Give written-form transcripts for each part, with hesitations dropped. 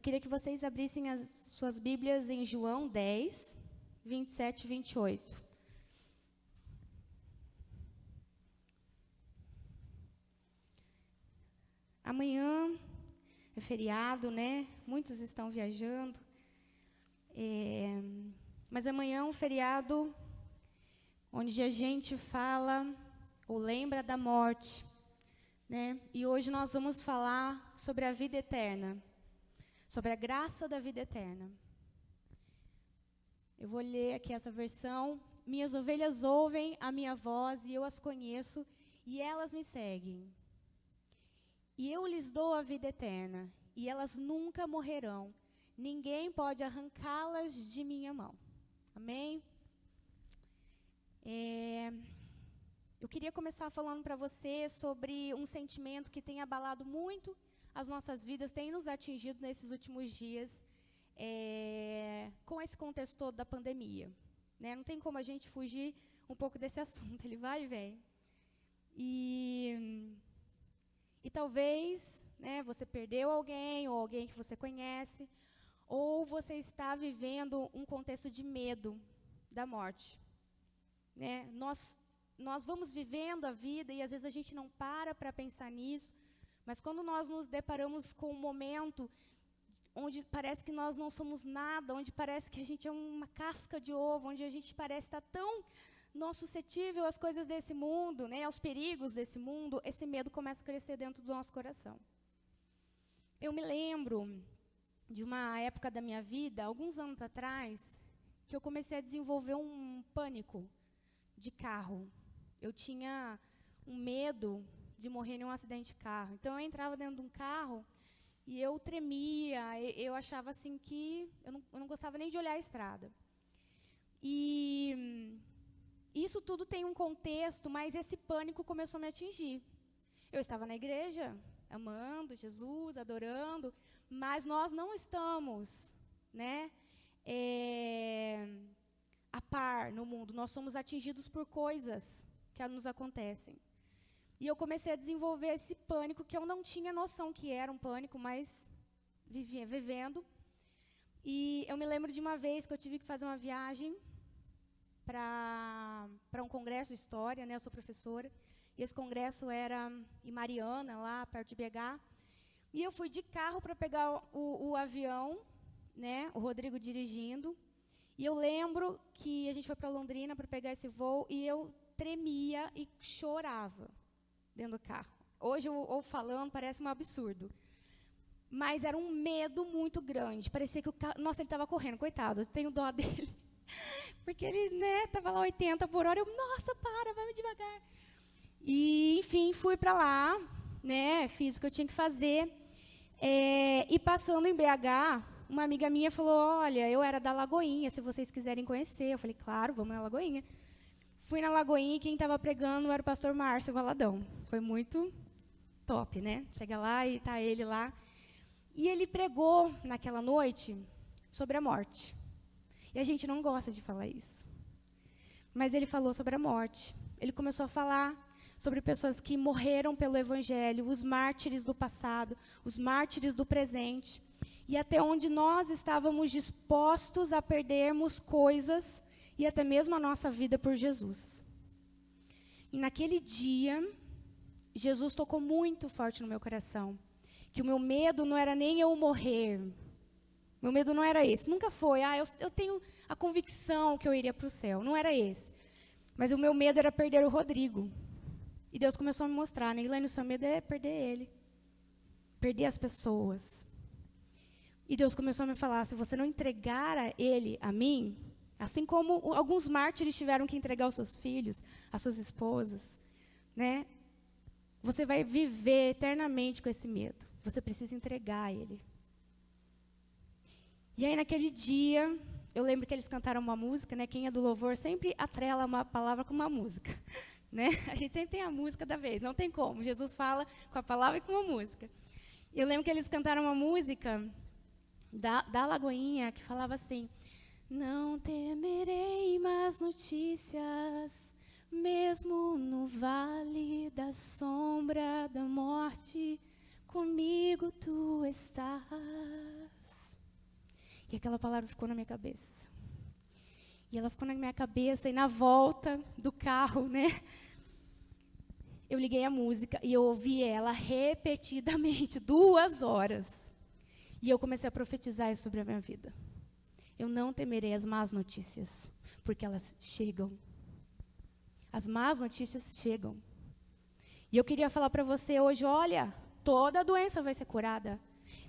Queria que vocês abrissem as suas Bíblias em João 10, 27 e 28. Amanhã é feriado, né? Muitos estão viajando. Mas amanhã é um feriado onde a gente fala ou lembra da morte, né? E hoje nós vamos falar sobre a vida eterna. Sobre a graça da vida eterna. Eu vou ler aqui essa versão. Minhas ovelhas ouvem a minha voz e eu as conheço e elas me seguem. E eu lhes dou a vida eterna e elas nunca morrerão. Ninguém pode arrancá-las de minha mão. Amém? Eu queria começar falando para você sobre um sentimento que tem abalado muito as nossas vidas, tem nos atingido nesses últimos dias, com esse contexto todo da pandemia. Né? Não tem como a gente fugir um pouco desse assunto, ele vai e vem. E talvez, né, você perdeu alguém, ou alguém que você conhece, ou você está vivendo um contexto de medo da morte. Né? Nós vamos vivendo a vida e às vezes a gente não para pensar nisso, mas quando nós nos deparamos com um momento onde parece que nós não somos nada, onde parece que a gente é uma casca de ovo, onde a gente parece estar tão suscetível às coisas desse mundo, né, aos perigos desse mundo, esse medo começa a crescer dentro do nosso coração. Eu me lembro de uma época da minha vida, alguns anos atrás, que eu comecei a desenvolver um pânico de carro. Eu tinha um medo de morrer em um acidente de carro. Então, eu entrava dentro de um carro e eu tremia, eu achava assim que eu não gostava nem de olhar a estrada. E isso tudo tem um contexto, mas esse pânico começou a me atingir. Eu estava na igreja, amando Jesus, adorando, mas nós não estamos, né, a par no mundo. Nós somos atingidos por coisas que nos acontecem. E eu comecei a desenvolver esse pânico que eu não tinha noção que era um pânico, mas vivendo. E eu me lembro de uma vez que eu tive que fazer uma viagem para um congresso de história, né? Eu sou professora. E esse congresso era em Mariana, lá perto de BH. E eu fui de carro para pegar o avião, né? O Rodrigo dirigindo. E eu lembro que a gente foi para Londrina para pegar esse voo e eu tremia e chorava dentro do carro. Hoje, ou falando, parece um absurdo. Mas era um medo muito grande. Parecia que o carro... Nossa, ele estava correndo, coitado. Eu tenho dó dele. Porque ele, né, estava lá 80 por hora. Eu, nossa, vai devagar. E, enfim, fui para lá, né, fiz o que eu tinha que fazer. E passando em BH, uma amiga minha falou, olha, eu era da Lagoinha, se vocês quiserem conhecer. Eu falei, claro, vamos na Lagoinha. Fui na Lagoinha e quem estava pregando era o pastor Márcio Valadão. Foi muito top, né? Chega lá e está ele lá. E ele pregou naquela noite sobre a morte. E a gente não gosta de falar isso. Mas ele falou sobre a morte. Ele começou a falar sobre pessoas que morreram pelo Evangelho, os mártires do passado, os mártires do presente. E até onde nós estávamos dispostos a perdermos coisas e até mesmo a nossa vida por Jesus. E naquele dia, Jesus tocou muito forte no meu coração. Que o meu medo não era nem eu morrer. Meu medo não era esse. Nunca foi, eu tenho a convicção que eu iria para o céu. Não era esse. Mas o meu medo era perder o Rodrigo. E Deus começou a me mostrar, né? Elaine, o seu medo é perder ele. Perder as pessoas. E Deus começou a me falar, se você não entregar ele a mim, assim como alguns mártires tiveram que entregar os seus filhos, as suas esposas, né? Você vai viver eternamente com esse medo. Você precisa entregar ele. E aí, naquele dia, eu lembro que eles cantaram uma música, né? Quem é do louvor sempre atrela uma palavra com uma música. Né? A gente sempre tem a música da vez, não tem como. Jesus fala com a palavra e com uma música. Eu lembro que eles cantaram uma música da Lagoinha, que falava assim, não temerei más notícias, mesmo no vale da sombra da morte, comigo tu estás. E aquela palavra ficou na minha cabeça. E ela ficou na minha cabeça, e na volta do carro, né? Eu liguei a música e eu ouvi ela repetidamente, 2 horas. E eu comecei a profetizar isso sobre a minha vida. Eu não temerei as más notícias, porque elas chegam. As más notícias chegam. E eu queria falar para você hoje, olha, toda doença vai ser curada.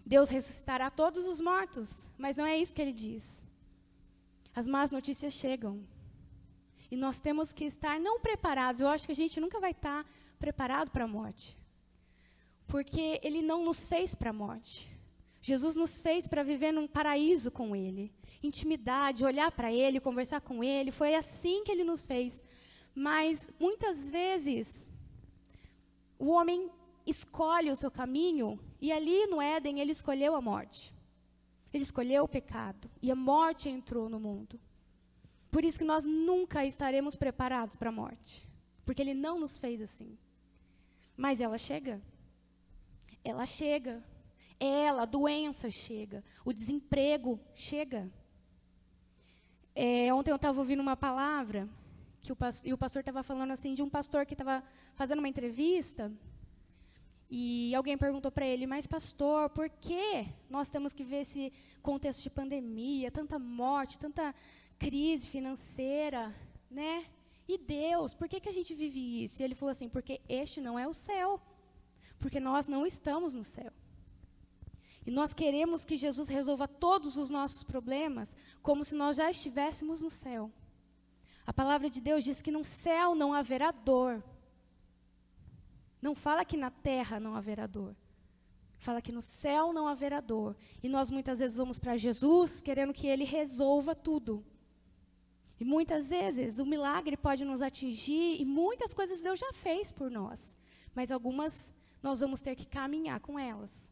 Deus ressuscitará todos os mortos, mas não é isso que ele diz. As más notícias chegam. E nós temos que estar não preparados. Eu acho que a gente nunca vai estar preparado para a morte. Porque ele não nos fez para a morte. Jesus nos fez para viver num paraíso com ele. Intimidade, olhar para ele, conversar com ele. Foi assim que ele nos fez. Mas, muitas vezes, o homem escolhe o seu caminho, e ali no Éden ele escolheu a morte. Ele escolheu o pecado, e a morte entrou no mundo. Por isso que nós nunca estaremos preparados para a morte, porque ele não nos fez assim. Mas ela chega. Ela chega. A doença chega. O desemprego chega. Ontem eu estava ouvindo uma palavra, e o pastor estava falando assim, de um pastor que estava fazendo uma entrevista, e alguém perguntou para ele, mas pastor, por que nós temos que ver esse contexto de pandemia, tanta morte, tanta crise financeira, né? E Deus, por que a gente vive isso? E ele falou assim, porque este não é o céu, porque nós não estamos no céu. E nós queremos que Jesus resolva todos os nossos problemas como se nós já estivéssemos no céu. A palavra de Deus diz que no céu não haverá dor. Não fala que na terra não haverá dor. Fala que no céu não haverá dor. E nós muitas vezes vamos para Jesus querendo que ele resolva tudo. E muitas vezes o milagre pode nos atingir e muitas coisas Deus já fez por nós. Mas algumas nós vamos ter que caminhar com elas.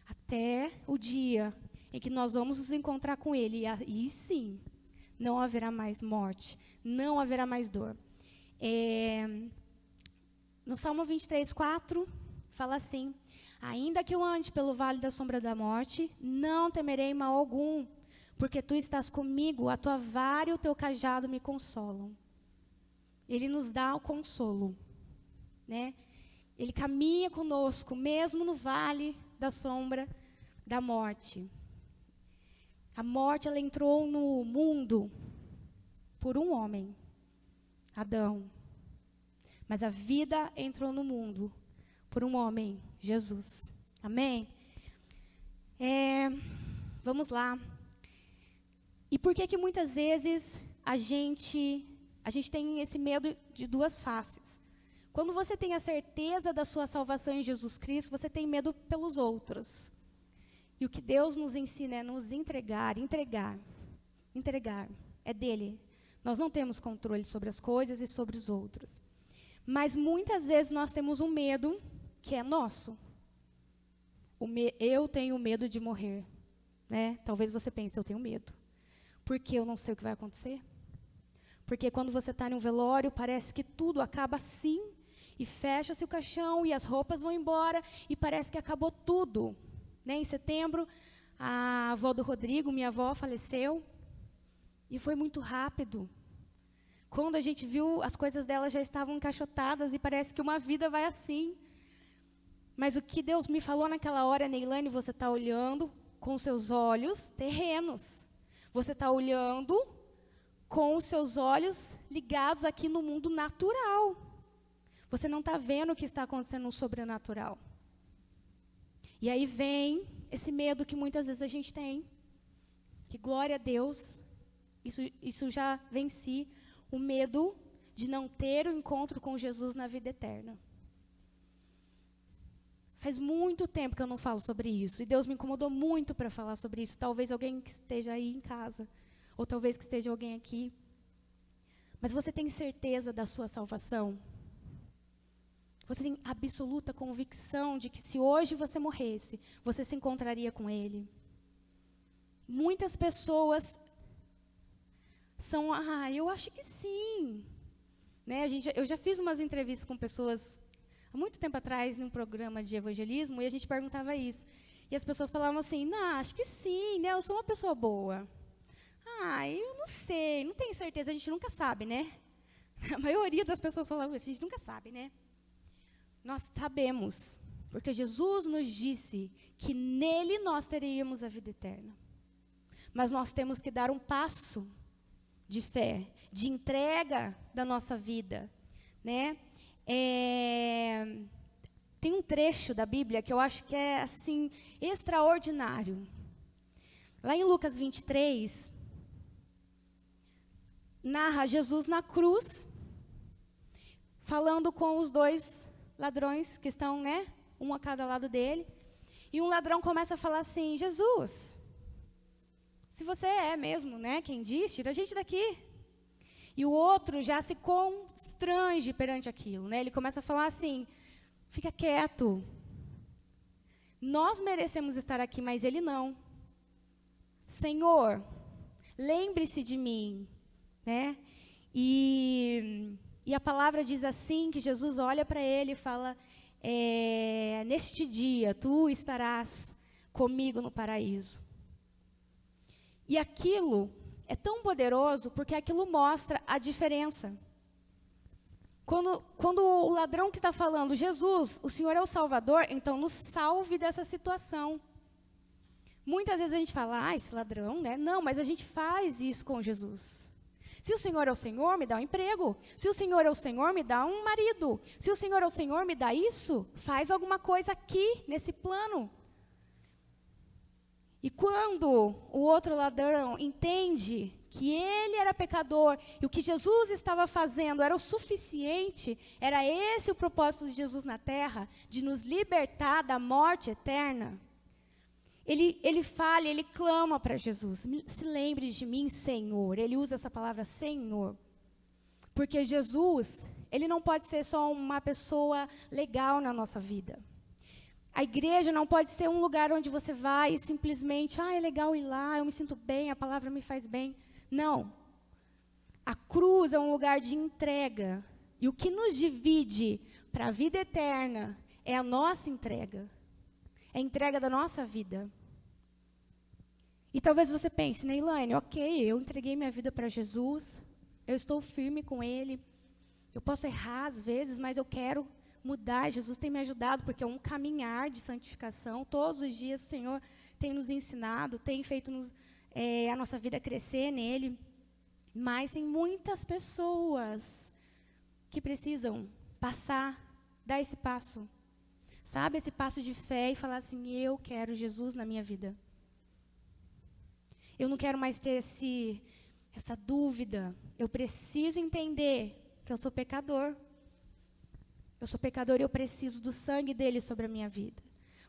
Até o dia em que nós vamos nos encontrar com ele. E aí sim, não haverá mais morte, não haverá mais dor. No Salmo 23:4, fala assim, ainda que eu ande pelo vale da sombra da morte, não temerei mal algum, porque tu estás comigo, a tua vara e o teu cajado me consolam. Ele nos dá o consolo, né? Ele caminha conosco, mesmo no vale da sombra da morte. A morte, ela entrou no mundo por um homem, Adão. Mas a vida entrou no mundo por um homem, Jesus. Amém? Vamos lá. E por que muitas vezes a gente tem esse medo de 2 faces? Quando você tem a certeza da sua salvação em Jesus Cristo, você tem medo pelos outros. E o que Deus nos ensina é nos entregar. É dele. Nós não temos controle sobre as coisas e sobre os outros. Mas muitas vezes nós temos um medo que é nosso. Eu tenho medo de morrer, né? Talvez você pense, eu tenho medo. Porque eu não sei o que vai acontecer. Porque quando você está em um velório, parece que tudo acaba assim, e fecha-se o caixão, e as roupas vão embora, e parece que acabou tudo. Né? Em setembro, a avó do Rodrigo, minha avó, faleceu, e foi muito rápido. Quando a gente viu, as coisas dela já estavam encaixotadas, e parece que uma vida vai assim. Mas o que Deus me falou naquela hora, Neilane, você está olhando com os seus olhos terrenos. Você está olhando com os seus olhos ligados aqui no mundo natural. Você não está vendo o que está acontecendo no sobrenatural. E aí vem esse medo que muitas vezes a gente tem. Que glória a Deus, isso já venci. O medo de não ter o encontro com Jesus na vida eterna. Faz muito tempo que eu não falo sobre isso. E Deus me incomodou muito para falar sobre isso. Talvez alguém que esteja aí em casa. Ou talvez que esteja alguém aqui. Mas você tem certeza da sua salvação? Você tem absoluta convicção de que se hoje você morresse, você se encontraria com Ele? Muitas pessoas são, eu acho que sim. Né? Eu já fiz umas entrevistas com pessoas há muito tempo atrás, num programa de evangelismo, e a gente perguntava isso. E as pessoas falavam assim, não, acho que sim, né? Eu sou uma pessoa boa. Eu não sei, não tenho certeza, a gente nunca sabe, né? A maioria das pessoas falavam isso, a gente nunca sabe, né? Nós sabemos, porque Jesus nos disse que nele nós teríamos a vida eterna. Mas nós temos que dar um passo de fé, de entrega da nossa vida, né? Tem um trecho da Bíblia que eu acho que é, assim, extraordinário. Lá em Lucas 23, narra Jesus na cruz, falando com os dois ladrões que estão, né, um a cada lado dele. E um ladrão começa a falar assim, Jesus, se você é mesmo, né, quem diz, tira a gente daqui. E o outro já se constrange perante aquilo, né? Ele começa a falar assim, fica quieto. Nós merecemos estar aqui, mas ele não. Senhor, lembre-se de mim, né? E a palavra diz assim, que Jesus olha para ele e fala, neste dia tu estarás comigo no paraíso. E aquilo é tão poderoso porque aquilo mostra a diferença. Quando o ladrão que está falando, Jesus, o Senhor é o Salvador, então nos salve dessa situação. Muitas vezes a gente fala, esse ladrão, né? Não, mas a gente faz isso com Jesus. Se o Senhor é o Senhor, me dá um emprego. Se o Senhor é o Senhor, me dá um marido. Se o Senhor é o Senhor, me dá isso. Faz alguma coisa aqui, nesse plano. E quando o outro ladrão entende que ele era pecador e o que Jesus estava fazendo era o suficiente, era esse o propósito de Jesus na terra, de nos libertar da morte eterna, ele fala, ele clama para Jesus, se lembre de mim, Senhor. Ele usa essa palavra Senhor, porque Jesus, ele não pode ser só uma pessoa legal na nossa vida. A igreja não pode ser um lugar onde você vai e simplesmente, é legal ir lá, eu me sinto bem, a palavra me faz bem. Não. A cruz é um lugar de entrega. E o que nos divide para a vida eterna é a nossa entrega. É a entrega da nossa vida. E talvez você pense, Neilane, ok, eu entreguei minha vida para Jesus, eu estou firme com Ele, eu posso errar às vezes, mas eu quero mudar. Jesus tem me ajudado, porque é um caminhar de santificação. Todos os dias o Senhor tem nos ensinado, tem feito a nossa vida crescer nele. Mas tem muitas pessoas que precisam dar esse passo. Sabe, esse passo de fé e falar assim, eu quero Jesus na minha vida. Eu não quero mais ter essa dúvida. Eu preciso entender que eu sou pecador. Eu sou pecador e eu preciso do sangue dele sobre a minha vida.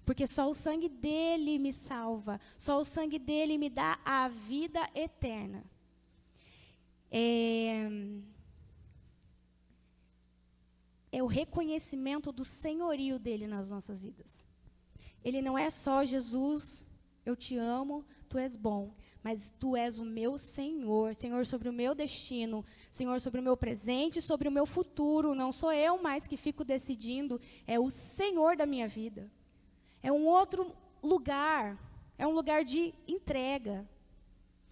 Porque só o sangue dele me salva. Só o sangue dele me dá a vida eterna. É o reconhecimento do senhorio dele nas nossas vidas. Ele não é só Jesus, eu te amo, tu és bom. Mas tu és o meu Senhor, Senhor sobre o meu destino, Senhor sobre o meu presente, sobre o meu futuro. Não sou eu mais que fico decidindo, é o Senhor da minha vida. É um outro lugar, é um lugar de entrega.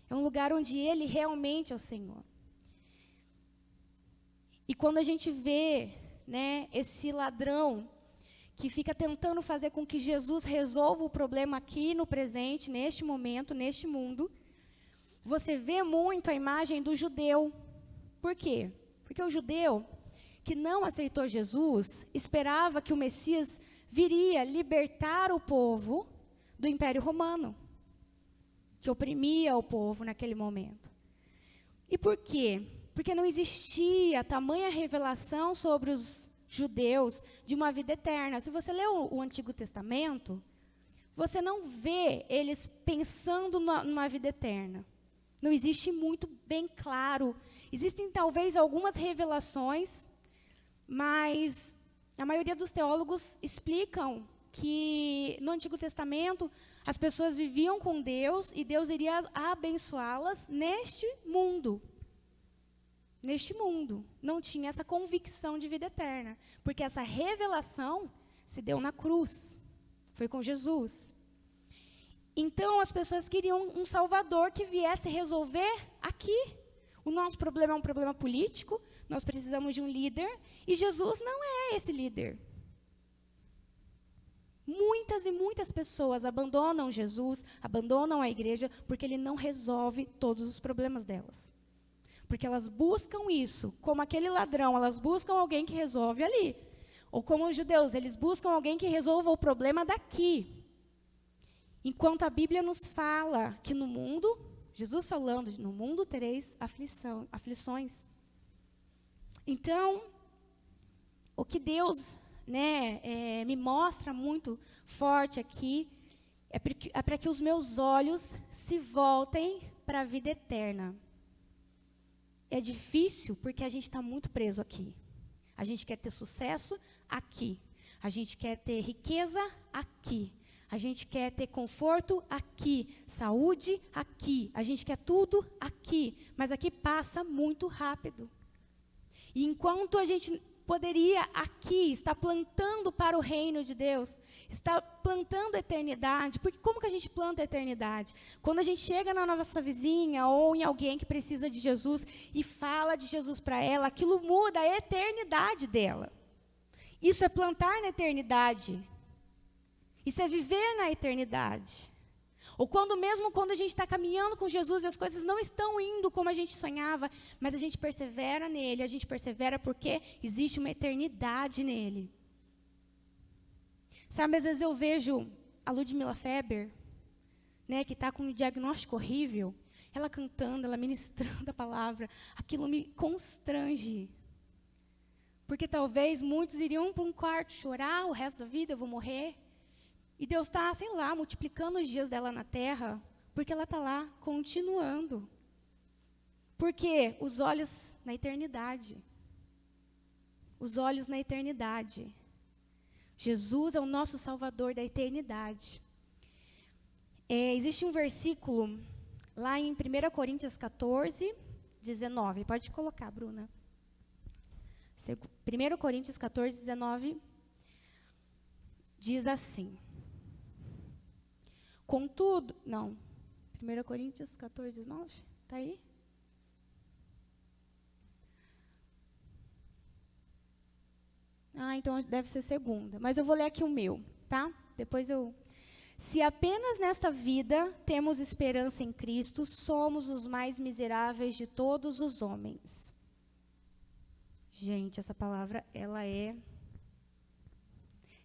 É um lugar onde Ele realmente é o Senhor. E quando a gente vê, né, esse ladrão que fica tentando fazer com que Jesus resolva o problema aqui no presente, neste momento, neste mundo, você vê muito a imagem do judeu. Por quê? Porque o judeu que não aceitou Jesus esperava que o Messias viria libertar o povo do Império Romano, que oprimia o povo naquele momento. E por quê? Porque não existia tamanha revelação sobre os judeus de uma vida eterna. Se você lê o Antigo Testamento, você não vê eles pensando numa vida eterna. Não existe muito bem claro. Existem talvez algumas revelações, mas a maioria dos teólogos explicam que no Antigo Testamento as pessoas viviam com Deus e Deus iria abençoá-las neste mundo. Neste mundo. Não tinha essa convicção de vida eterna, porque essa revelação se deu na cruz. Foi com Jesus. Então, as pessoas queriam um Salvador que viesse resolver aqui. O nosso problema é um problema político, nós precisamos de um líder, e Jesus não é esse líder. Muitas e muitas pessoas abandonam Jesus, abandonam a igreja, porque ele não resolve todos os problemas delas. Porque elas buscam isso, como aquele ladrão, elas buscam alguém que resolve ali. Ou como os judeus, eles buscam alguém que resolva o problema daqui. Enquanto a Bíblia nos fala que no mundo, Jesus falando, no mundo tereis aflições. Então, o que Deus me mostra muito forte aqui é para que os meus olhos se voltem para a vida eterna. É difícil porque a gente está muito preso aqui. A gente quer ter sucesso aqui. A gente quer ter riqueza aqui. A gente quer ter conforto aqui. Saúde aqui. A gente quer tudo aqui. Mas aqui passa muito rápido. E enquanto a gente poderia aqui estar plantando para o reino de Deus, estar plantando a eternidade, porque como que a gente planta a eternidade? Quando a gente chega na nossa vizinha ou em alguém que precisa de Jesus e fala de Jesus para ela, aquilo muda a eternidade dela. Isso é plantar na eternidade. Isso é viver na eternidade. Ou quando a gente está caminhando com Jesus e as coisas não estão indo como a gente sonhava, mas a gente persevera nele, a gente persevera porque existe uma eternidade nele. Sabe, às vezes eu vejo a Ludmila Feber, que está com um diagnóstico horrível, ela cantando, ela ministrando a palavra, aquilo me constrange. Porque talvez muitos iriam para um quarto chorar o resto da vida, eu vou morrer. E Deus está, multiplicando os dias dela na terra, porque ela está lá, continuando. Porque os olhos na eternidade. Os olhos na eternidade. Jesus é o nosso Salvador da eternidade. Existe um versículo lá em 1 Coríntios 14, 19. Pode colocar, Bruna. 1 Coríntios 14, 19, diz assim. Contudo, 1 Coríntios 14, 19, está aí? Então deve ser segunda, mas eu vou ler aqui o meu, tá? Se apenas nesta vida temos esperança em Cristo, somos os mais miseráveis de todos os homens. Gente, essa palavra, ela é...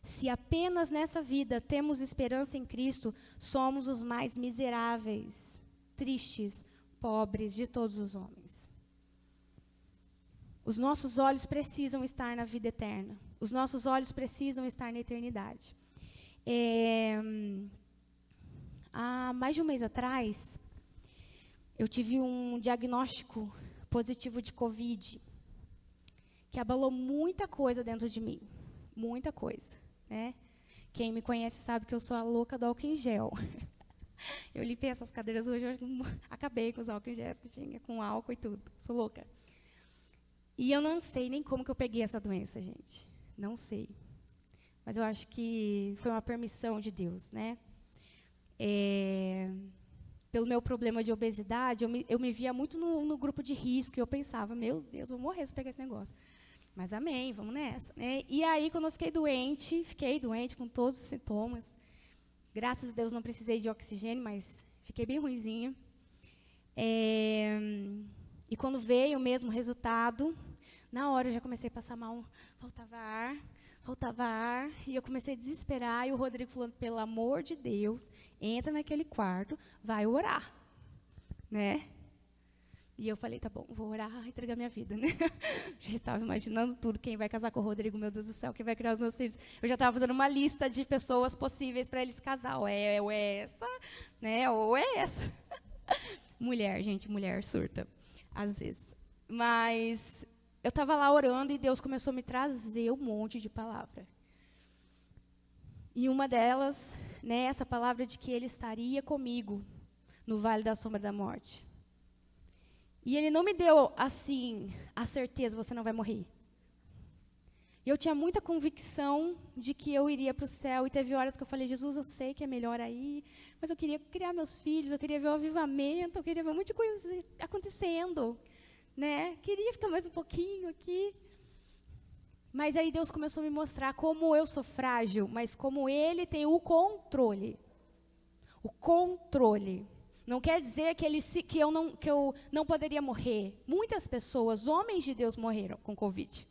Se apenas nessa vida temos esperança em Cristo, somos os mais miseráveis, tristes, pobres de todos os homens. Os nossos olhos precisam estar na vida eterna. Os nossos olhos precisam estar na eternidade. Há mais de um mês atrás, eu tive um diagnóstico positivo de Covid, que abalou muita coisa dentro de mim. Muita coisa. Quem me conhece sabe que eu sou a louca do álcool em gel. Eu limpei essas cadeiras hoje, eu acabei com os álcool em gel que tinha, com álcool e tudo. Sou louca. E eu não sei nem como que eu peguei essa doença, gente. Não sei. Mas eu acho que foi uma permissão de Deus, Pelo meu problema de obesidade, eu me via muito no grupo de risco, e eu pensava, meu Deus, eu vou morrer se eu pegar esse negócio. Mas amém, vamos nessa. E aí, quando eu fiquei doente com todos os sintomas. Graças a Deus, não precisei de oxigênio, mas fiquei bem ruinzinha. E quando veio mesmo o resultado, na hora eu já comecei a passar mal, faltava ar, e eu comecei a desesperar, e o Rodrigo falando, pelo amor de Deus, entra naquele quarto, vai orar, E eu falei, tá bom, vou orar, entregar minha vida, Já estava imaginando tudo, quem vai casar com o Rodrigo, meu Deus do céu, quem vai criar os meus filhos. Eu já estava fazendo uma lista de pessoas possíveis para eles casar, ou é essa, ou é essa. Mulher, gente, mulher surta, às vezes. Mas eu estava lá orando e Deus começou a me trazer um monte de palavra. E uma delas, essa palavra de que Ele estaria comigo no vale da sombra da morte. E Ele não me deu, assim, a certeza, você não vai morrer. E eu tinha muita convicção de que eu iria para o céu. E teve horas que eu falei, Jesus, eu sei que é melhor aí, mas eu queria criar meus filhos, eu queria ver o avivamento, eu queria ver um monte de coisa acontecendo. Né? Queria ficar mais um pouquinho aqui. Mas aí Deus começou a me mostrar como eu sou frágil, mas como Ele tem o controle. O controle. Não quer dizer que eu não poderia morrer. Muitas pessoas, homens de Deus, morreram com Covid.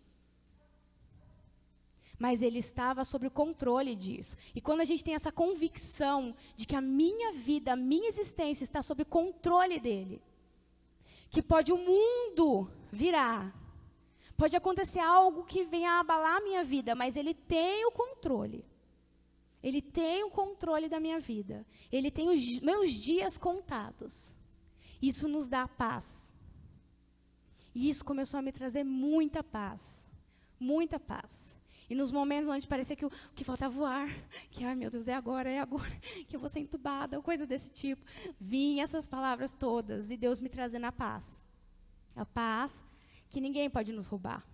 Mas Ele estava sob o controle disso. E quando a gente tem essa convicção de que a minha vida, a minha existência está sob o controle dEle, que pode o mundo virar, pode acontecer algo que venha a abalar a minha vida, mas Ele tem o controle. Ele tem o controle da minha vida. Ele tem os meus dias contados. Isso nos dá paz. E isso começou a me trazer muita paz. Muita paz. E nos momentos onde parecia que faltava o ar, que, ai meu Deus, é agora, que eu vou ser entubada, ou coisa desse tipo. Vinham essas palavras todas, e Deus me trazendo a paz. A paz que ninguém pode nos roubar.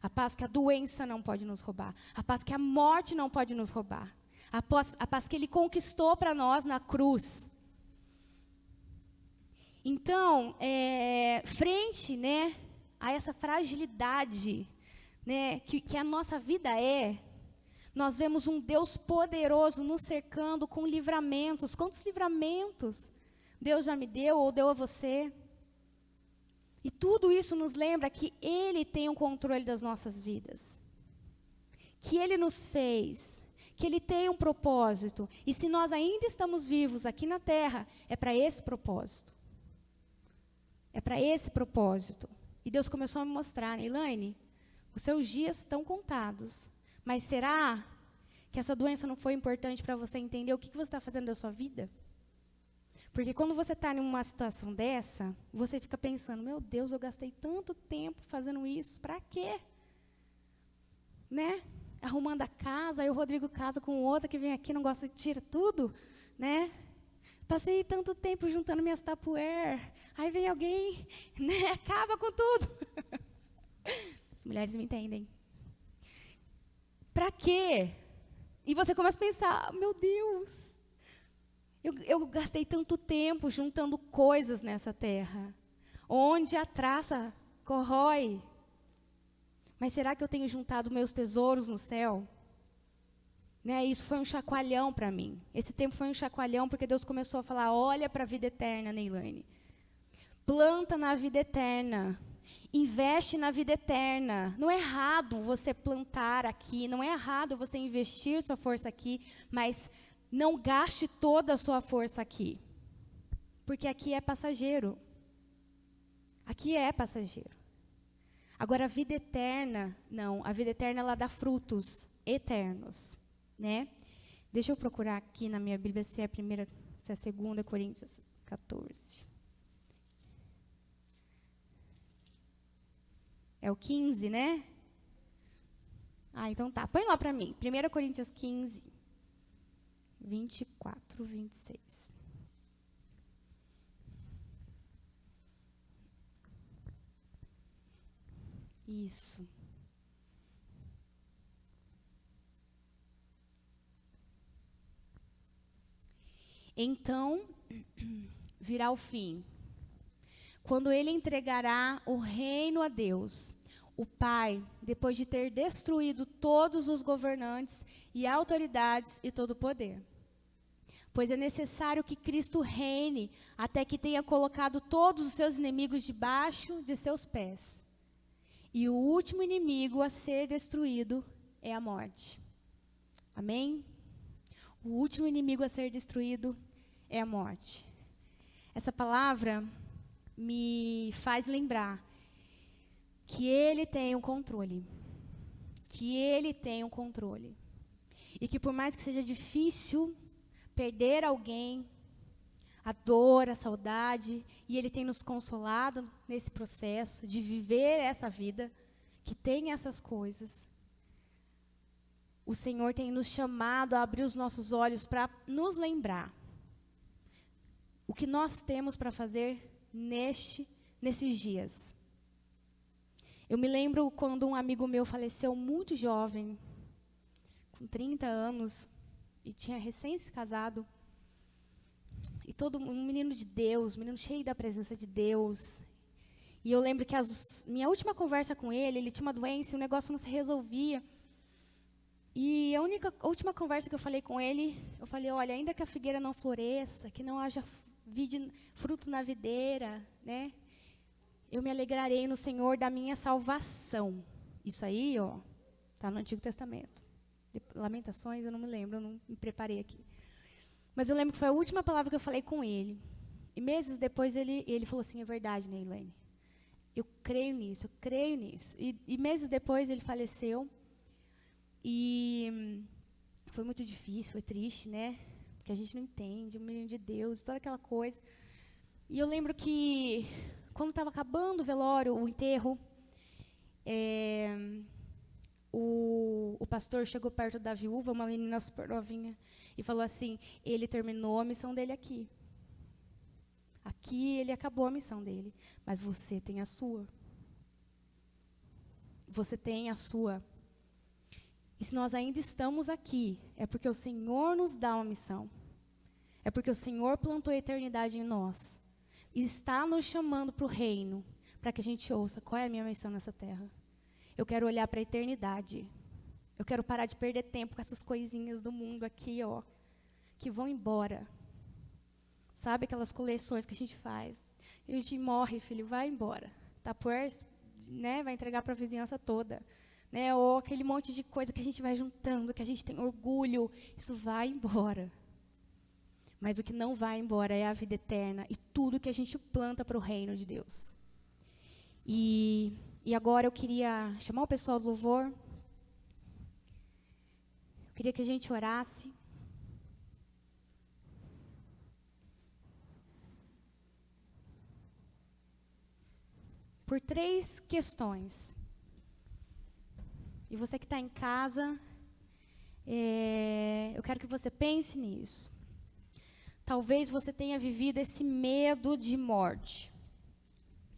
A paz que a doença não pode nos roubar. A paz que a morte não pode nos roubar. A paz que Ele conquistou para nós na cruz. Então, frente, né, a essa fragilidade, né, que a nossa vida nós vemos um Deus poderoso nos cercando com livramentos. Quantos livramentos Deus já me deu ou deu a você? E tudo isso nos lembra que Ele tem o controle das nossas vidas. Que Ele nos fez, que Ele tem um propósito. E se nós ainda estamos vivos aqui na terra, é para esse propósito. É para esse propósito. E Deus começou a me mostrar, Elaine, os seus dias estão contados. Mas será que essa doença não foi importante para você entender o que você está fazendo da sua vida? Porque quando você está em uma situação dessa, você fica pensando, meu Deus, eu gastei tanto tempo fazendo isso, para quê? Né? Arrumando a casa, aí o Rodrigo casa com outra que vem aqui, não gosta de tira tudo, né? Passei tanto tempo juntando minhas tapuer, aí vem alguém, né, acaba com tudo. As mulheres me entendem. Para quê? E você começa a pensar, meu Deus, eu gastei tanto tempo juntando coisas nessa terra, onde a traça corrói. Mas será que eu tenho juntado meus tesouros no céu? Né, isso foi um chacoalhão para mim. Esse tempo foi um chacoalhão porque Deus começou a falar, olha para a vida eterna, Neilane. Planta na vida eterna. Investe na vida eterna. Não é errado você plantar aqui, não é errado você investir sua força aqui, mas não gaste toda a sua força aqui. Porque aqui é passageiro. Aqui é passageiro. Agora, a vida eterna, não. A vida eterna, ela dá frutos eternos, né? Deixa eu procurar aqui na minha Bíblia se é a primeira, se é a 2 Coríntios 14. É o 15, né? Ah, então tá. Põe lá para mim. 1 Coríntios 15, 24, 26. Isso. Então, virá o fim, quando Ele entregará o reino a Deus, o Pai, depois de ter destruído todos os governantes e autoridades e todo o poder. Pois é necessário que Cristo reine até que tenha colocado todos os seus inimigos debaixo de seus pés. E o último inimigo a ser destruído é a morte. Amém? O último inimigo a ser destruído é a morte. Essa palavra me faz lembrar que Ele tem o controle. Que Ele tem o controle. E que por mais que seja difícil perder alguém, a dor, a saudade, e Ele tem nos consolado nesse processo de viver essa vida, que tem essas coisas. O Senhor tem nos chamado a abrir os nossos olhos para nos lembrar o que nós temos para fazer nesses dias. Eu me lembro quando um amigo meu faleceu muito jovem, com 30 anos, e tinha recém se casado. E um menino de Deus, um menino cheio da presença de Deus. E eu lembro que minha última conversa com ele tinha uma doença e o negócio não se resolvia. E a última conversa que eu falei com ele, eu falei, olha, ainda que a figueira não floresça, que não haja fruto na videira, né? Eu me alegrarei no Senhor da minha salvação. Isso aí, ó, está no Antigo Testamento. Lamentações, eu não me lembro, eu não me preparei aqui. Mas eu lembro que foi a última palavra que eu falei com ele. E meses depois ele falou assim, é verdade, Neilane. Eu creio nisso, eu creio nisso. E meses depois ele faleceu. E foi muito difícil, foi triste, né? Porque a gente não entende, um menino de Deus, toda aquela coisa. E eu lembro que, quando estava acabando o velório, o enterro, o pastor chegou perto da viúva, uma menina super novinha, e falou assim, ele terminou a missão dele aqui. Aqui ele acabou a missão dele, mas você tem a sua. Você tem a sua. E se nós ainda estamos aqui, é porque o Senhor nos dá uma missão. É porque o Senhor plantou a eternidade em nós. E está nos chamando para o reino, para que a gente ouça qual é a minha missão nessa terra. Eu quero olhar para a eternidade. Eu quero parar de perder tempo com essas coisinhas do mundo aqui, ó, que vão embora. Sabe aquelas coleções que a gente faz? E a gente morre, filho, vai embora. Tupperware, né, vai entregar para a vizinhança toda. Né, ou aquele monte de coisa que a gente vai juntando, que a gente tem orgulho, isso vai embora. Mas o que não vai embora é a vida eterna e tudo que a gente planta para o reino de Deus. E agora eu queria chamar o pessoal do louvor. Eu queria que a gente orasse. Por 3 questões. E você que está em casa, eu quero que você pense nisso. Talvez você tenha vivido esse medo de morte.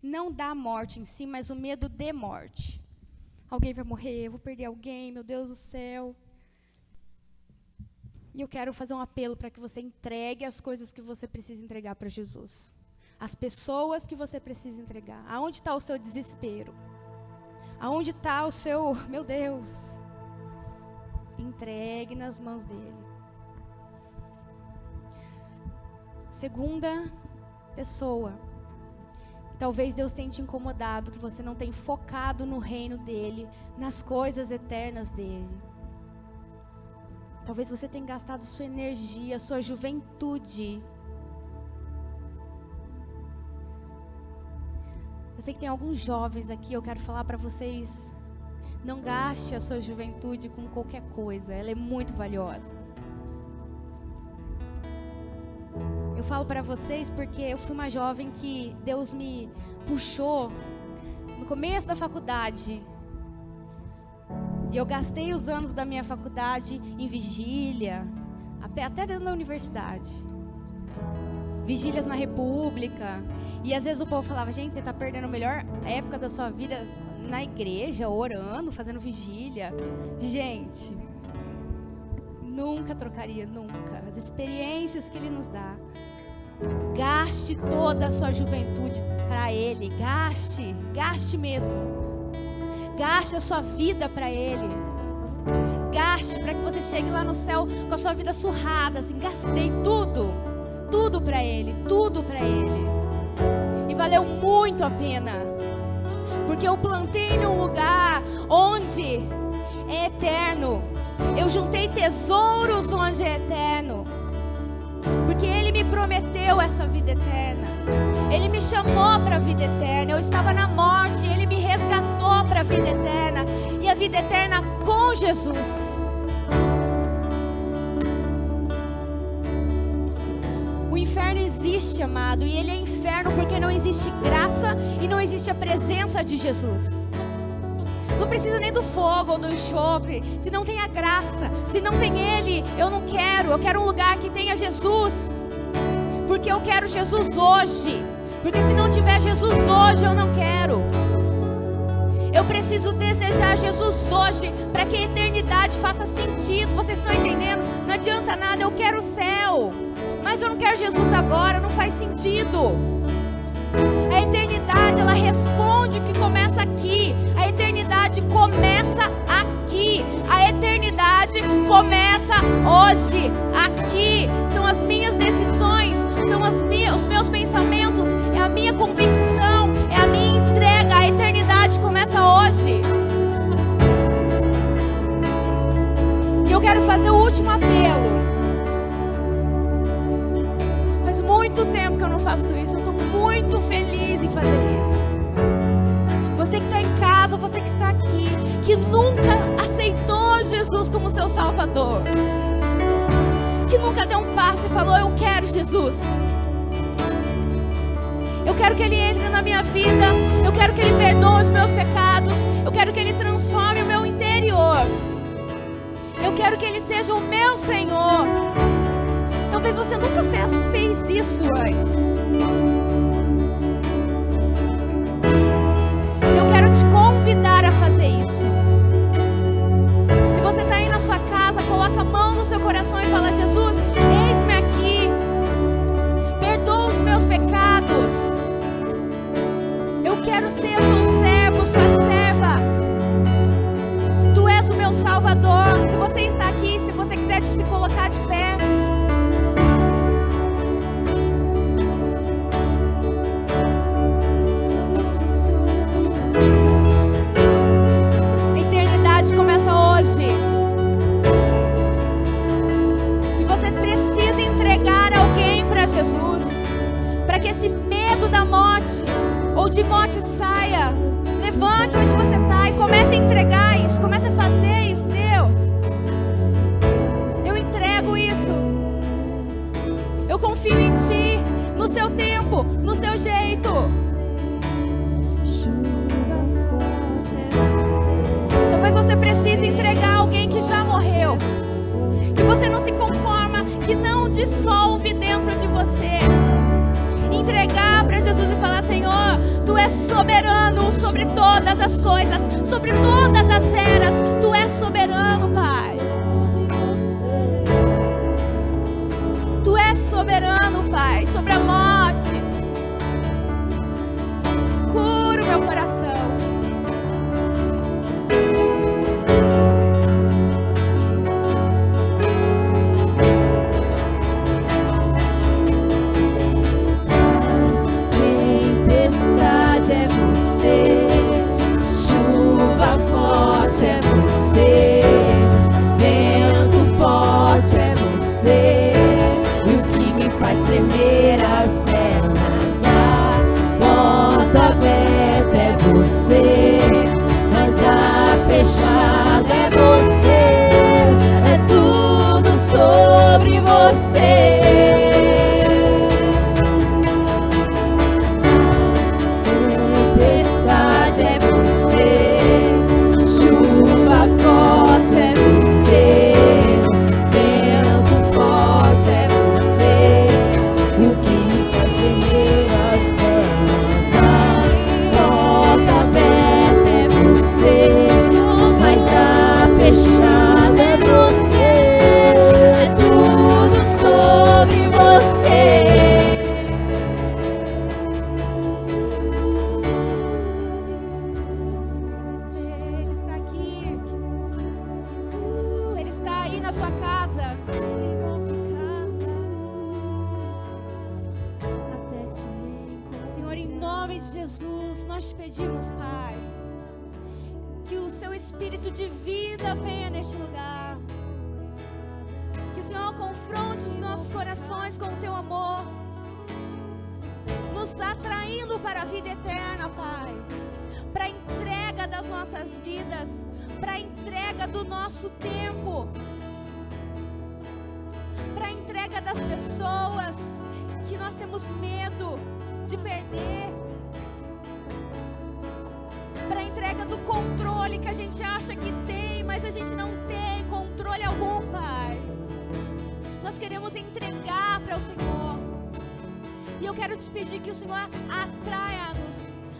Não da morte em si, mas o medo de morte. Alguém vai morrer, eu vou perder alguém, meu Deus do céu. E eu quero fazer um apelo para que você entregue as coisas que você precisa entregar para Jesus. As pessoas que você precisa entregar. Aonde está o seu desespero? Aonde está o seu, meu Deus? Entregue nas mãos dele. Segunda pessoa. Talvez Deus tenha te incomodado, que você não tenha focado no reino dele, nas coisas eternas dele. Talvez você tenha gastado sua energia, sua juventude. Eu sei que tem alguns jovens aqui, eu quero falar para vocês, não gaste a sua juventude com qualquer coisa, ela é muito valiosa. Eu falo para vocês porque eu fui uma jovem que Deus me puxou no começo da faculdade. E eu gastei os anos da minha faculdade em vigília, até dentro da universidade. Vigílias na República. E às vezes o povo falava, gente, você está perdendo a melhor época da sua vida na igreja, orando, fazendo vigília. Gente, nunca trocaria, nunca. As experiências que Ele nos dá. Gaste toda a sua juventude para Ele. Gaste mesmo. Gaste a sua vida para Ele. Gaste para que você chegue lá no céu com a sua vida surrada. Assim, gastei tudo para Ele, tudo para Ele. E valeu muito a pena. Porque eu plantei num lugar onde é eterno. Eu juntei tesouros onde é eterno. Porque Ele me prometeu essa vida eterna. Ele me chamou para a vida eterna. Eu estava na morte, Ele me resgatou para a vida eterna. E a vida eterna com Jesus. O inferno existe, amado. E ele é inferno porque não existe graça e não existe a presença de Jesus. Não precisa nem do fogo ou do enxofre. Se não tem a graça, se não tem Ele, eu não quero. Eu quero um lugar que tenha Jesus. Porque eu quero Jesus hoje. Porque se não tiver Jesus hoje, eu não quero. Eu preciso desejar Jesus hoje, para que a eternidade faça sentido. Vocês estão entendendo? Não adianta nada, eu quero o céu, mas eu não quero Jesus agora, não faz sentido. A eternidade, ela responde o que começa aqui. A eternidade começa aqui. A eternidade começa hoje, aqui. São as minhas decisões, são os meus pensamentos, é a minha convicção, é a minha entrega. A eternidade começa hoje. E eu quero fazer o último apelo. Faz muito tempo que eu não faço isso. Eu estou muito feliz em fazer isso. Você que está em casa, você que está aqui, que nunca aceitou Jesus como seu Salvador, que nunca deu um passo e falou: eu quero Jesus, eu quero que Ele entre na minha vida, eu quero que Ele perdoe os meus pecados, eu quero que Ele transforme o meu interior, eu quero que Ele seja o meu Senhor. Talvez você nunca fez isso antes. Eu quero te convidar a fazer isso. Se você está aí na sua casa, coloca a mão no seu coração e fala: Jesus, eis-me aqui. Perdoa os meus pecados. Eu quero ser o seu servo, sua serva. Tu és o meu Salvador. Se você está aqui, se você quiser se colocar de pé. Jesus, para que esse medo da morte ou de morte saia, levante onde você está e comece a entregar isso, comece a fazer isso. Deus, eu entrego isso, eu confio em Ti, no seu tempo, no seu jeito. Talvez você precise entregar alguém que já morreu, que você não se conforma, que não dissolve dentro de você. Entregar para Jesus e falar: Senhor, Tu és soberano sobre todas as coisas, sobre todas as eras. Tu és soberano, Pai. Tu és soberano, Pai, sobre a morte. Cura o meu coração.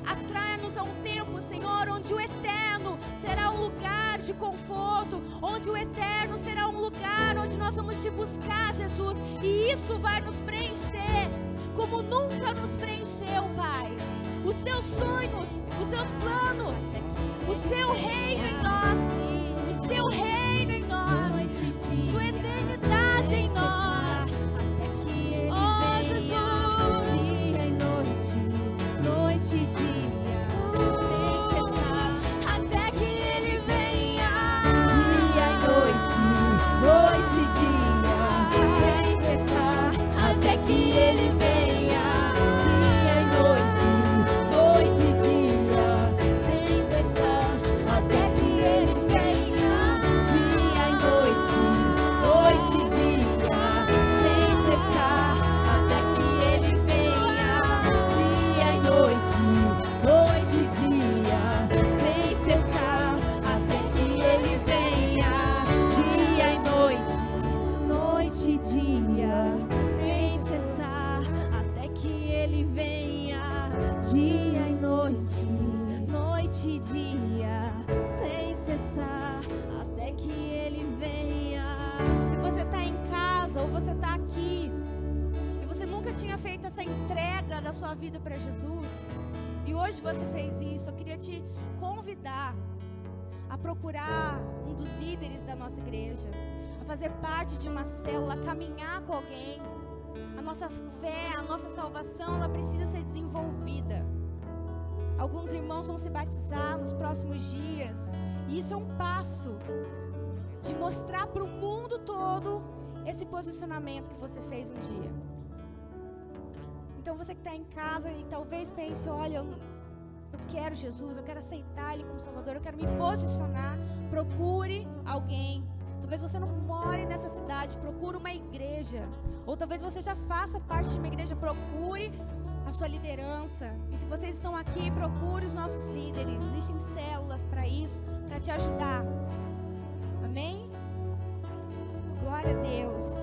Atraia-nos a um tempo, Senhor, onde o eterno será um lugar de conforto, onde o eterno será um lugar onde nós vamos te buscar, Jesus, e isso vai nos preencher como nunca nos preencheu, Pai. Os seus sonhos, os seus planos, o seu reino em nós, o seu reino em nós, sua eternidade em nós. Oh, Jesus, dia e noite, noite e dia, sem cessar, até que Ele venha. dia e noite, noite e dia, sem cessar, Até que Ele venha. dia e noite, noite e dia, sem cessar, até que Ele venha, dia e noite, noite e dia, sem cessar, até que Ele venha, dia e noite, noite e dia, sem cessar, até que Ele venha, dia e noite, noite e dia, sem cessar, até que Ele venha, dia e noite, noite e dia, sem cessar, até que Ele venha. Se você está em casa ou você está aqui e você nunca tinha feito essa entrega da sua vida para Jesus e hoje você fez isso, eu queria te convidar a procurar um dos líderes da nossa igreja, a fazer parte de uma célula, a caminhar com alguém. A nossa fé, a nossa salvação, ela precisa ser desenvolvida. Alguns irmãos vão se batizar nos próximos dias, e isso é um passo de mostrar para o mundo todo esse posicionamento que você fez um dia. Então você que está em casa e talvez pense, olha, eu quero Jesus, eu quero aceitar Ele como Salvador, eu quero me posicionar. Procure alguém. Talvez você não more nessa cidade, procure uma igreja. Ou talvez você já faça parte de uma igreja, procure a sua liderança. E se vocês estão aqui, procure os nossos líderes. Existem células para isso, para te ajudar. Amém? Glória a Deus.